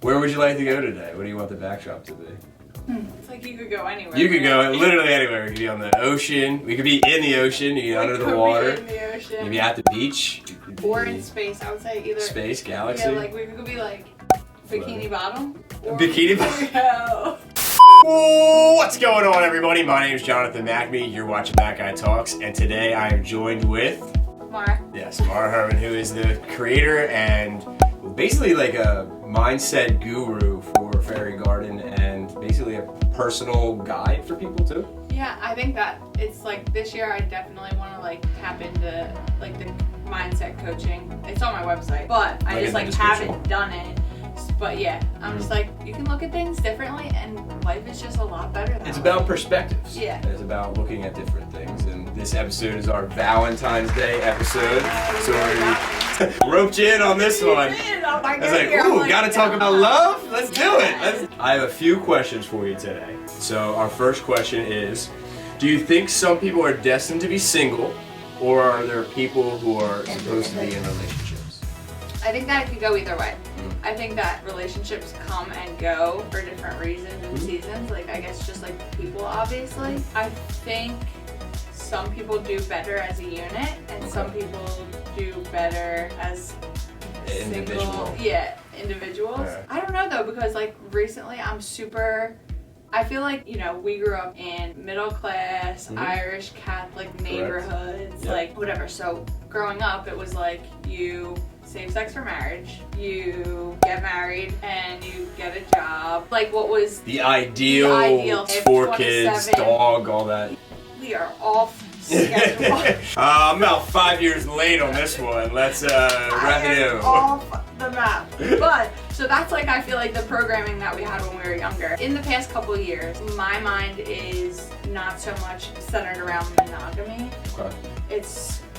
Where would you like to go today? What do you want the backdrop to be? It's like you could go anywhere. You could go literally anywhere. We could be on the ocean. We could be in the ocean. You could be under the water. In the ocean. Maybe at the beach. Or in space. I would say either. Space, galaxy. Yeah, like we could be like Bikini Bottom. Bikini Bottom. What's going on, everybody? My name is Jonathan McMee. You're watching ThatGuy Talks, and today I am joined with Maura. Yes, Maura Herman, who is the creator and basically like a mindset guru for FairyGarden and basically a personal guide for people too. Yeah, I think that it's like this year I definitely want to like tap into like the mindset coaching. It's on my website, but I just like haven't done it. But yeah, I'm just like, you can look at things differently and life is just a lot better now. It's about perspectives. Yeah. It's about looking at different things. And this episode is our Valentine's Day episode. So we roped you in on this one. I was like, ooh, gotta talk about love? Let's do it. I have a few questions for you today. So our first question is, do you think some people are destined to be single, or are there people who are supposed to be in relationships? I think that it could go either way. I think that relationships come and go for different reasons and seasons. Like, I guess just like people, obviously. I think some people do better as a unit, and some people do better as Individual. Individuals. Yeah. I don't know though, because like recently I feel like, you know, we grew up in middle class, Irish Catholic neighborhoods, like whatever. So growing up, it was like you save sex for marriage, you get married, and you get a job. Like what was the ideal 4 kids, dog, all that. We are off schedule. I'm about 5 years late on this one. Let's wrap it in. Off the map. But so that's like, I feel like the programming that we had when we were younger. In the past couple of years, my mind is not so much centered around monogamy. Okay.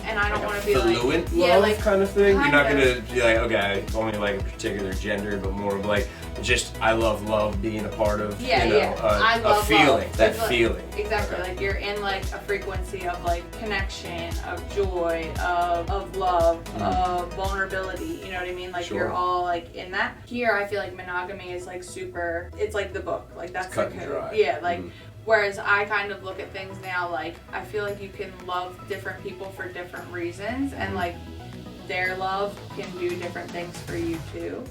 And I don't want to be like fluent love kind of thing. You're not gonna be like, okay, only like a particular gender, but more of like just I love being a part of I love a feeling. Love. That feeling. Exactly. Like you're in like a frequency of like connection, of joy, of love, of vulnerability. You know what I mean? Like you're all like in that. Here I feel like monogamy is like super. It's like the book. Like that's cut and dry. Yeah. Like. Whereas I kind of look at things now like, I feel like you can love different people for different reasons, and like their love can do different things for you too.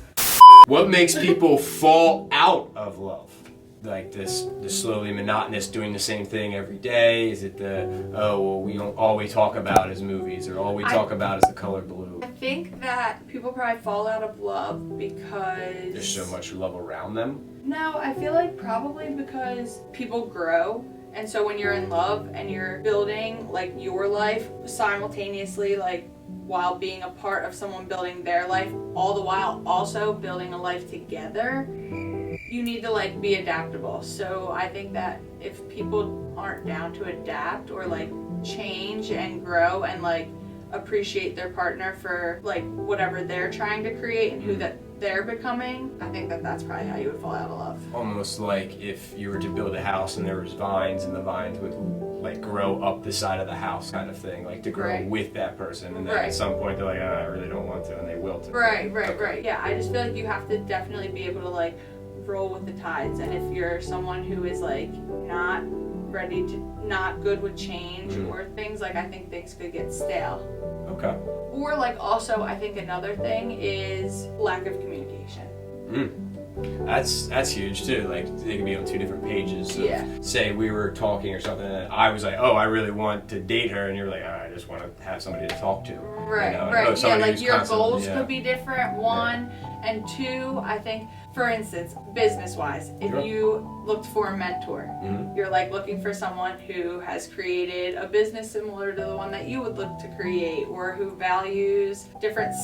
What makes people fall out of love? Like this slowly monotonous doing the same thing every day? Is it all we talk about is movies, or all we talk about is the color blue? I think that people probably fall out of love because there's so much love around them. No, I feel like probably because people grow, and so when you're in love and you're building like your life simultaneously, like while being a part of someone building their life, all the while also building a life together, you need to like be adaptable. So I think that if people aren't down to adapt or like change and grow and like appreciate their partner for like whatever they're trying to create and who that they're becoming, I think that that's probably how you would fall out of love. Almost like if you were to build a house and there was vines, and the vines would like grow up the side of the house kind of thing, like to grow with that person, and then at some point they're like, I really don't want to, and they will to. Right. Yeah, I just feel like you have to definitely be able to like roll with the tides, and if you're someone who is like not good with change or things, like I think things could get stale. Okay. Or like also I think another thing is lack of communication. That's huge too. Like they can be on 2 different pages. Say we were talking or something, and I was like, oh, I really want to date her, and you're like, oh, I just want to have somebody to talk to. Right. Yeah, like your goals could be different. 1 and 2, I think. For instance, business-wise, if you looked for a mentor, you're like looking for someone who has created a business similar to the one that you would look to create, or who values different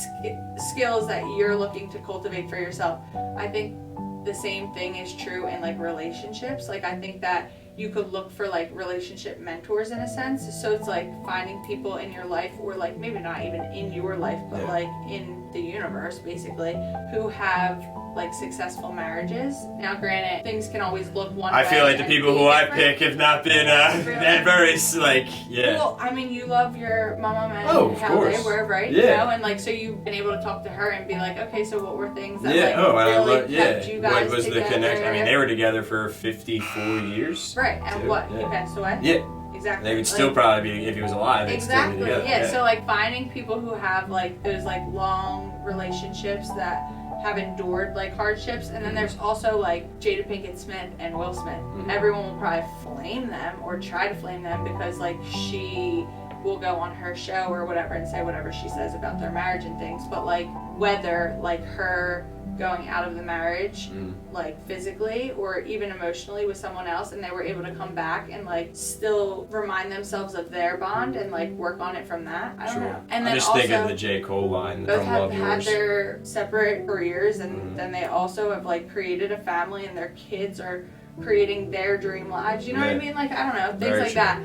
skills that you're looking to cultivate for yourself. I think the same thing is true in like relationships. Like I think that you could look for like relationship mentors in a sense. So it's like finding people in your life, or like maybe not even in your life, but like in the universe basically, who have like successful marriages. Now granted, things can always look one way. I feel like the people who I pick have not been Really? that very like Well, I mean, you love your mama and of how course. they were, right? Yeah. You know, and like so you've been able to talk to her and be like, okay, so what were things that like really kept you guys What was together? the connection? I mean, they were together for 54 years. Right, and too. what? Yeah. He passed away? Yeah. Exactly. They would still probably be, if he was alive, they'd Exactly. still be together. Yeah. So like finding people who have like those like long relationships that have endured like hardships, and then there's also like Jada Pinkett Smith and Will Smith. Mm-hmm. Everyone will probably flame them or try to flame them because like she will go on her show or whatever and say whatever she says about their marriage and things, but like whether like her going out of the marriage like physically or even emotionally with someone else, and they were able to come back and like still remind themselves of their bond and like work on it from that. I don't know. And then I'm just thinking of the J. Cole line both from have Love had Yours. their separate careers, and then they also have like created a family, and their kids are creating their dream lives. You know what I mean? Like I don't know, things Very like true. that.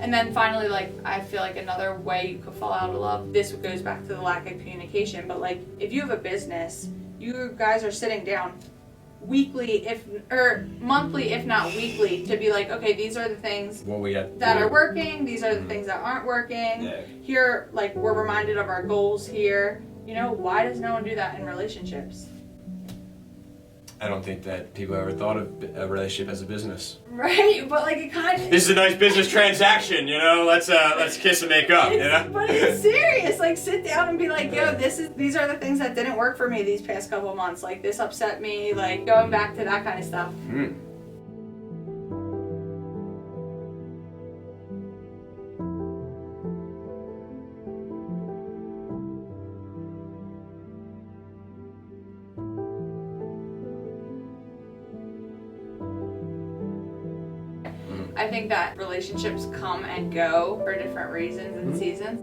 And then finally, like, I feel like another way you could fall out of love, this goes back to the lack of communication, but like, if you have a business, you guys are sitting down weekly, monthly, if not weekly, to be like, okay, these are the things What we got that are working, these are the things that aren't working. Yeah. Here, like, we're reminded of our goals here. You know, why does no one do that in relationships? I don't think that people ever thought of a relationship as a business. Right? But like, it kind of... This is a nice business transaction, you know? Let's kiss and make up, you know? But it's serious. Like, sit down and be like, yo, these are the things that didn't work for me these past couple months. Like, this upset me. Like, going back to that kind of stuff. I think that relationships come and go for different reasons and seasons.